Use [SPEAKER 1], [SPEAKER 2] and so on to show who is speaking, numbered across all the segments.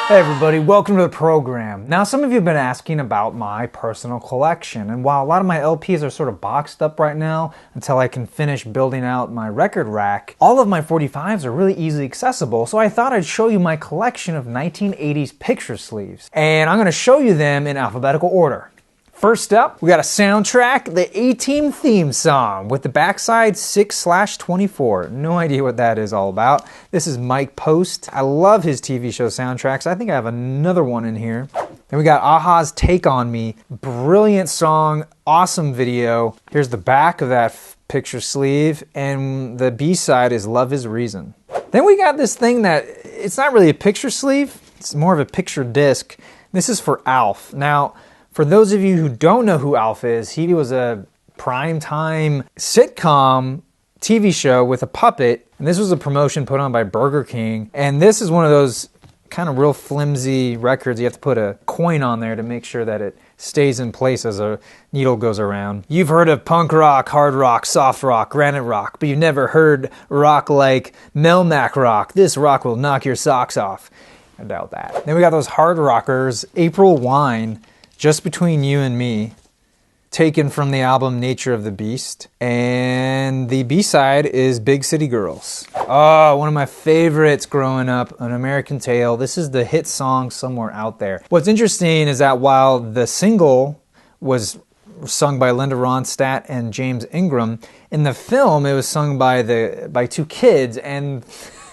[SPEAKER 1] Hey everybody, welcome to the program. Now some of you have been asking about my personal collection, and while a lot of my LPs are sort of boxed up right now until I can finish building out my record rack, all of my 45s are really easily accessible, so I thought I'd show you my collection of 1980s picture sleeves. And I'm going to show you them in alphabetical order. First up, we got a soundtrack, the A-Team theme song with the backside 6/24. No idea what that is all about. This is Mike Post. I love his TV show soundtracks. I think I have another one in here. Then we got Aha's Take On Me. Brilliant song, awesome video. Here's the back of that picture sleeve, and the B-side is Love Is Reason. Then we got this thing that, it's not really a picture sleeve, it's more of a picture disc. This is for Alf. Now, for those of you who don't know who Alf is, he was a primetime sitcom TV show with a puppet, and this was a promotion put on by Burger King, and this is one of those kind of real flimsy records. You have to put a coin on there to make sure that it stays in place as a needle goes around. You've heard of punk rock, hard rock, soft rock, granite rock, but you've never heard rock like Melmac rock. This rock will knock your socks off. I doubt that. Then we got those hard rockers, April Wine, Just Between You and Me, taken from the album Nature of the Beast. And the B-side is Big City Girls. Oh, one of my favorites growing up, An American Tale. This is the hit song Somewhere Out There. What's interesting is that while the single was sung by Linda Ronstadt and James Ingram, in the film it was sung by two kids, and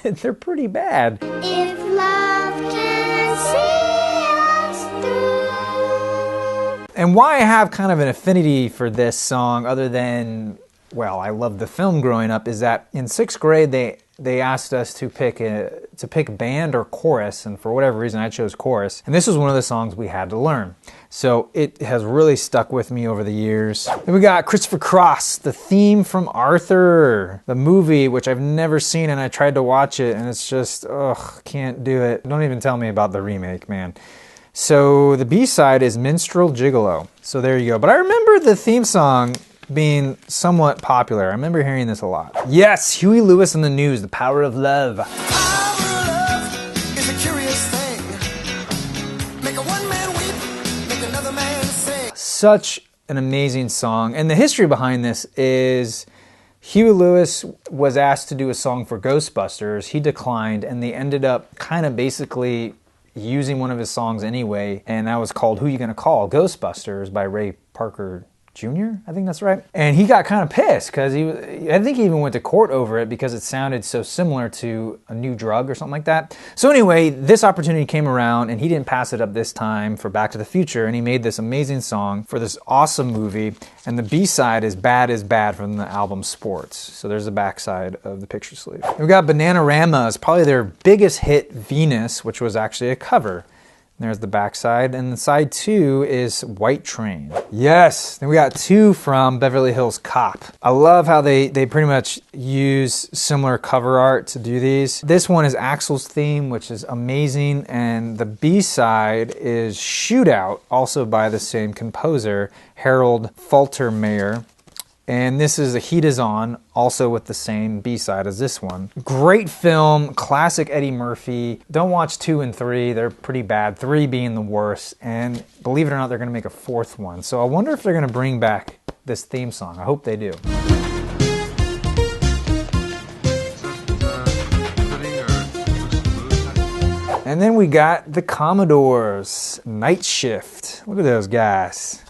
[SPEAKER 1] they're pretty bad.
[SPEAKER 2] If love can see us through.
[SPEAKER 1] And why I have kind of an affinity for this song, other than, well, I loved the film growing up, is that in 6th grade they asked us to pick band or chorus, and for whatever reason I chose chorus. And this was one of the songs we had to learn. So it has really stuck with me over the years. Then we got Christopher Cross, the theme from Arthur, the movie, which I've never seen, and I tried to watch it, and it's just, ugh, can't do it. Don't even tell me about the remake, man. So the B-side is Minstrel Gigolo. So there you go. But I remember the theme song being somewhat popular. I remember hearing this a lot. Yes, Huey Lewis and the News, The Power of Love.
[SPEAKER 3] The power of love is a curious thing. Make a one man weep, make another man sing.
[SPEAKER 1] Such an amazing song. And the history behind this is Huey Lewis was asked to do a song for Ghostbusters. He declined, and they ended up kind of basically using one of his songs anyway, and that was called Who You Gonna Call? Ghostbusters by Ray Parker Jr., I think that's right. And he got kind of pissed because I think he even went to court over it because it sounded so similar to A New Drug or something like that. So anyway, this opportunity came around and he didn't pass it up this time for Back to the Future, and he made this amazing song for this awesome movie. And the B-side is Bad Is Bad from the album Sports. So there's the backside of the picture sleeve. And we got Bananarama, is probably their biggest hit, Venus, which was actually a cover. There's the backside, and the side 2 is White Train. Yes, then we got 2 from Beverly Hills Cop. I love how they pretty much use similar cover art to do these. This one is Axl's theme, which is amazing, and the B-side is Shootout, also by the same composer, Harold Faltermeyer. And this is The Heat Is On, also with the same B-side as this one. Great film, classic Eddie Murphy. Don't watch 2 and 3, they're pretty bad, 3 being the worst. And believe it or not, they're gonna make a 4th one. So I wonder if they're gonna bring back this theme song. I hope they do. And then we got the Commodores, Night Shift. Look at those guys.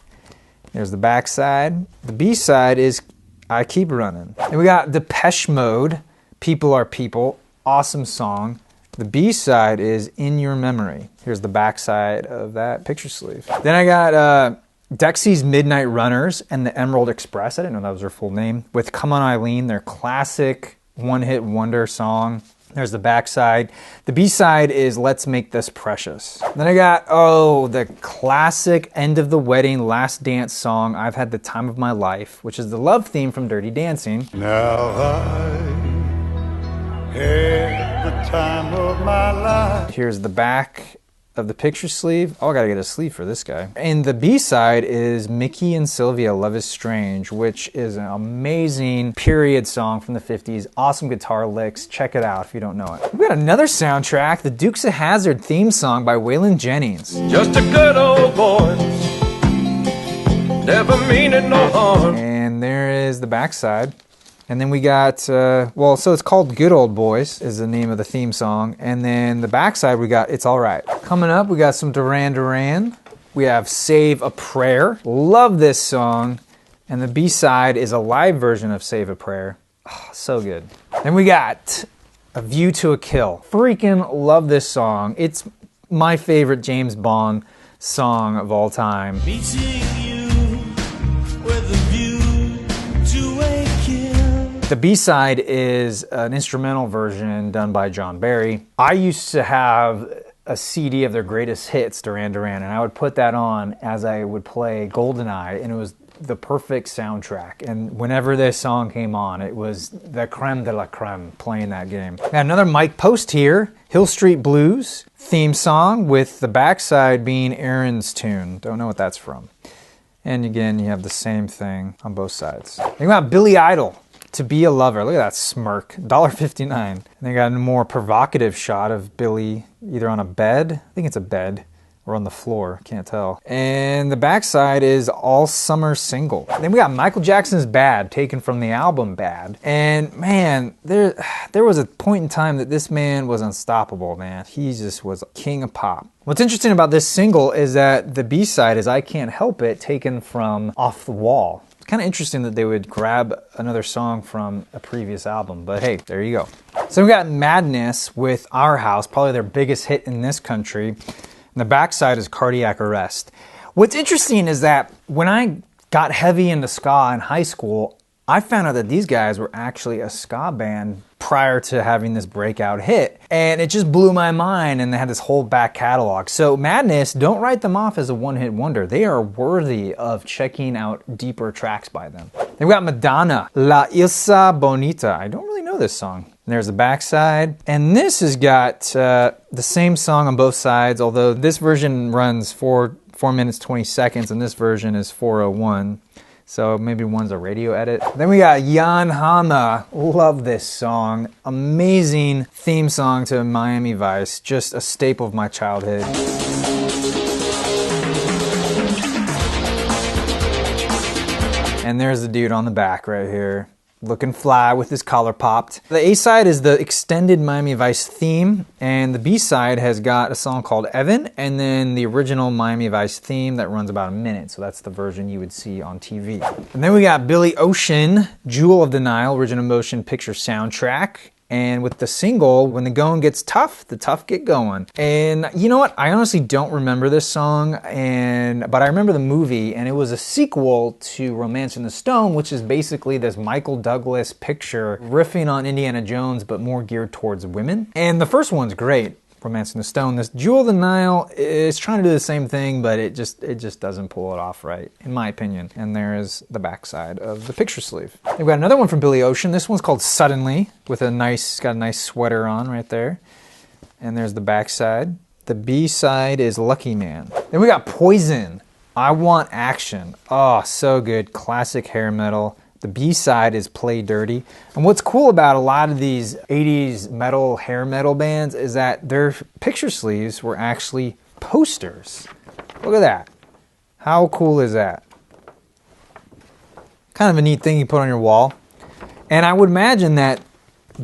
[SPEAKER 1] There's the backside. The B-side is I Keep Running. And we got Depeche Mode, People Are People. Awesome song. The B-side is In Your Memory. Here's the backside of that picture sleeve. Then I got Dexys Midnight Runners and the Emerald Express. I didn't know that was their full name. With Come On Eileen, their classic one-hit wonder song. There's the backside. The B-side is Let's Make This Precious. Then I got, the classic End of the Wedding Last Dance song, I've Had the Time of My Life, which is the love theme from Dirty Dancing.
[SPEAKER 4] Now I had the time of my life.
[SPEAKER 1] Here's the back of the picture sleeve. Oh, I gotta get a sleeve for this guy. And the B-side is Mickey and Sylvia, Love is Strange, which is an amazing period song from the 50s. Awesome guitar licks. Check it out if you don't know it. We've got another soundtrack, the Dukes of Hazzard theme song by Waylon Jennings.
[SPEAKER 4] Just a good old boy, never meaning no harm.
[SPEAKER 1] And there is the backside. And then we got, so it's called Good Old Boys is the name of the theme song. And then the backside we got It's Alright. Coming up, we got some Duran Duran. We have Save a Prayer. Love this song. And the B-side is a live version of Save a Prayer. Oh, so good. Then we got A View to a Kill. Freaking love this song. It's my favorite James Bond song of all time.
[SPEAKER 5] Meeting you with a view to a kill.
[SPEAKER 1] The B-side is an instrumental version done by John Barry. I used to have a CD of their greatest hits, Duran Duran, and I would put that on as I would play GoldenEye, and it was the perfect soundtrack. And whenever this song came on, it was the creme de la creme playing that game. Got another Mike Post here, Hill Street Blues theme song, with the backside being Aaron's tune. Don't know what that's from. And again, you have the same thing on both sides. Think about Billy Idol. To Be a Lover. Look at that smirk. $1.59. And they got a more provocative shot of Billy either on a bed, I think it's a bed, or on the floor, can't tell. And the backside is All Summer Single. Then we got Michael Jackson's Bad, taken from the album Bad. And man, there was a point in time that this man was unstoppable, man. He just was king of pop. What's interesting about this single is that the B-side is I Can't Help It, taken from Off the Wall. It's kind of interesting that they would grab another song from a previous album, but hey, there you go. So we got Madness with Our House, probably their biggest hit in this country. And the backside is Cardiac Arrest. What's interesting is that when I got heavy into ska in high school, I found out that these guys were actually a ska band prior to having this breakout hit. And it just blew my mind, and they had this whole back catalog. So Madness, don't write them off as a one-hit wonder. They are worthy of checking out deeper tracks by them. Then we got Madonna, La Isla Bonita. I don't really know this song. And there's the backside. And this has got the same song on both sides, although this version runs 4 minutes 20 seconds, and this version is 4:01. So maybe one's a radio edit. Then we got Jan Hammer. Love this song. Amazing theme song to Miami Vice. Just a staple of my childhood. And there's the dude on the back right here. Looking fly with his collar popped. The A-side is the extended Miami Vice theme, and the B-side has got a song called Evan, and then the original Miami Vice theme that runs about a minute, so that's the version you would see on TV. And then we got Billy Ocean, Jewel of the Nile, original motion picture soundtrack. And with the single, when the going gets tough, the tough get going. And you know what? I honestly don't remember this song, but I remember the movie, and it was a sequel to Romance in the Stone, which is basically this Michael Douglas picture riffing on Indiana Jones, but more geared towards women. And the first one's great, Romance in the Stone. This Jewel of the Nile is trying to do the same thing, but it just doesn't pull it off right, in my opinion. And there is the backside of the picture sleeve. We've got another one from Billy Ocean. This one's called Suddenly, with got a nice sweater on right there. And there's the backside. The B-side is Lucky Man. Then we got Poison, I Want Action. Oh, so good. Classic hair metal. The B-side is Play Dirty. And what's cool about a lot of these 80s metal, hair metal bands is that their picture sleeves were actually posters. Look at that. How cool is that? Kind of a neat thing you put on your wall. And I would imagine that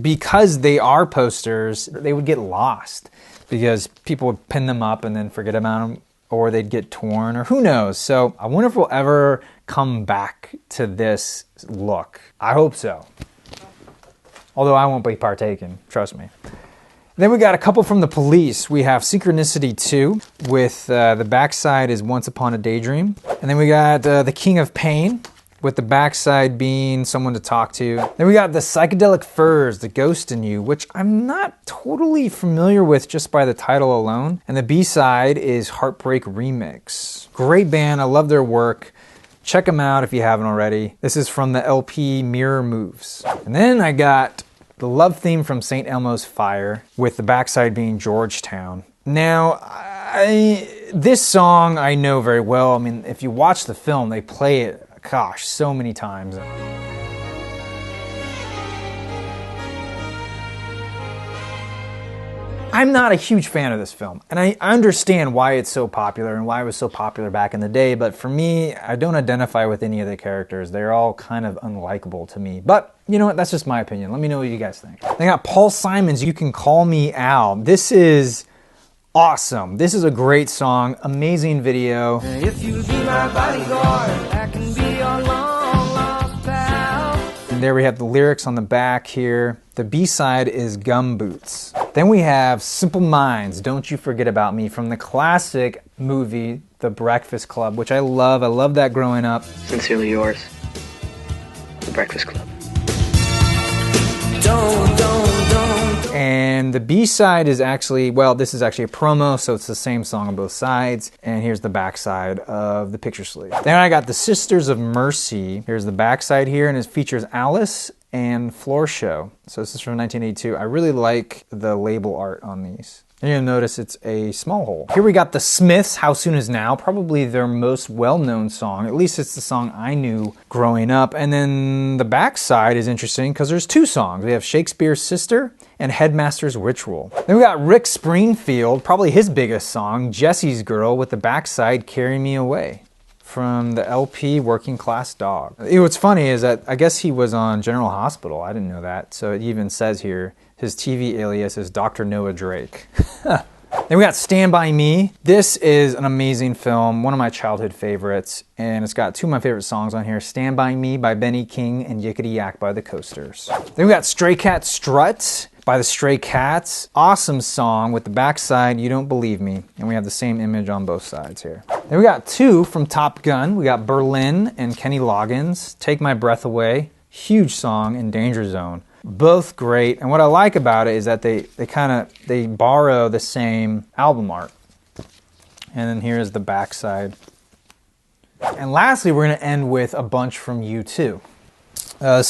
[SPEAKER 1] because they are posters, they would get lost because people would pin them up and then forget about them, or they'd get torn, or who knows. So I wonder if we'll ever come back to this look. I hope so. Although I won't be partaking, trust me. Then we got a couple from the Police. We have Synchronicity 2, with the backside is Once Upon a Daydream. And then we got The King of Pain, with the backside being Someone to Talk to. Then we got the Psychedelic Furs, The Ghost in You, which I'm not totally familiar with just by the title alone. And the B-side is Heartbreak Remix. Great band, I love their work. Check them out if you haven't already. This is from the LP Mirror Moves. And then I got the love theme from St. Elmo's Fire, with the backside being Georgetown. Now, This song I know very well. I mean, if you watch the film, they play it, gosh, so many times. I'm not a huge fan of this film, and I understand why it's so popular and why it was so popular back in the day, but for me, I don't identify with any of the characters. They're all kind of unlikable to me. But you know what? That's just my opinion. Let me know what you guys think. They got Paul Simon's You Can Call Me Al. This is awesome. This is a great song, amazing video.
[SPEAKER 5] If you be my bodyguard, I can be your long lost pal.
[SPEAKER 1] And there we have the lyrics on the back here. The B-side is Gumboots. Then we have Simple Minds, Don't You Forget About Me, from the classic movie The Breakfast Club, which I love. I loved that growing up.
[SPEAKER 6] Sincerely yours, The Breakfast Club.
[SPEAKER 5] Don't.
[SPEAKER 1] And the B-side is actually, well, this is actually a promo, so it's the same song on both sides. And here's the backside of the picture sleeve. Then I got the Sisters of Mercy. Here's the backside here, and it features Alice and Floor Show. So this is from 1982. I really like the label art on these. And you'll notice it's a small hole. Here we got the Smiths, How Soon Is Now, probably their most well-known song. At least it's the song I knew growing up. And then the backside is interesting because there's two songs. We have Shakespeare's Sister and Headmaster's Ritual. Then we got Rick Springfield, probably his biggest song, Jesse's Girl, with the backside Carry Me Away, from the LP Working Class Dog. What's funny is that I guess he was on General Hospital. I didn't know that. So it even says here, his TV alias is Dr. Noah Drake. Then we got Stand By Me. This is an amazing film, one of my childhood favorites, and it's got two of my favorite songs on here, Stand By Me by Benny King and Yickety Yak by the Coasters. Then we got Stray Cat Strut by the Stray Cats. Awesome song with the backside, You Don't Believe Me, and we have the same image on both sides here. Then we got two from Top Gun. We got Berlin and Kenny Loggins, Take My Breath Away. Huge song in Danger Zone. Both great, and what I like about it is that they borrow the same album art. And then here's the backside. And lastly, we're going to end with a bunch from U2.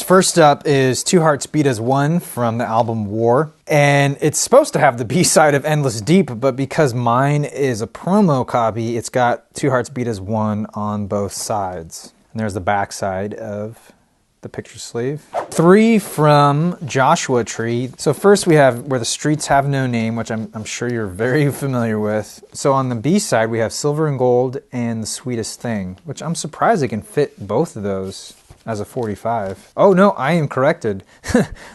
[SPEAKER 1] First up is Two Hearts Beat as One from the album War. And it's supposed to have the B-side of Endless Deep, but because mine is a promo copy, it's got Two Hearts Beat as One on both sides. And there's the backside of the picture sleeve. Three from Joshua Tree. So first we have Where the Streets Have No Name, which I'm sure you're very familiar with. So on the B side we have Silver and Gold and The Sweetest Thing, which I'm surprised they can fit both of those as a 45. Oh no, I am corrected.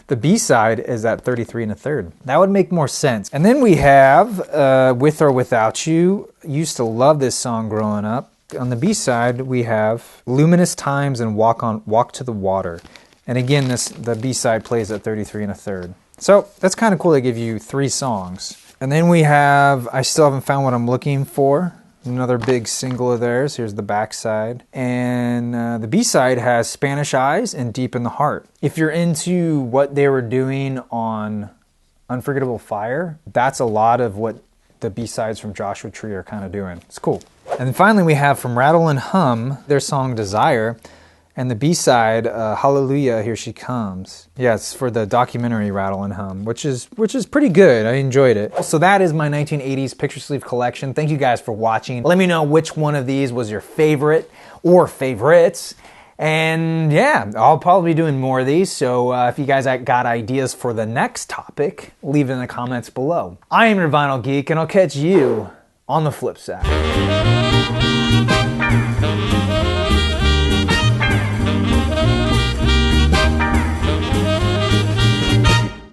[SPEAKER 1] The B side is at 33 1/3. That would make more sense. And then we have With or Without You. Used to love this song growing up. On the B side, we have Luminous Times and Walk to the Water. And again, the B side plays at 33 1/3. So that's kind of cool. They give you three songs. And then we have I Still Haven't Found What I'm Looking For. Another big single of theirs. Here's the back side. And the B side has Spanish Eyes and Deep in the Heart. If you're into what they were doing on Unforgettable Fire, that's a lot of what the B-sides from Joshua Tree are kind of doing. It's cool. And then finally we have from Rattle and Hum, their song Desire, and the B-side, Hallelujah, Here She Comes. Yeah, it's for the documentary Rattle and Hum, which is pretty good. I enjoyed it. So that is my 1980s picture sleeve collection. Thank you guys for watching. Let me know which one of these was your favorite or favorites. And yeah, I'll probably be doing more of these, so if you guys got ideas for the next topic, leave it in the comments below. I am your Vinyl Geek, and I'll catch you on the flip side.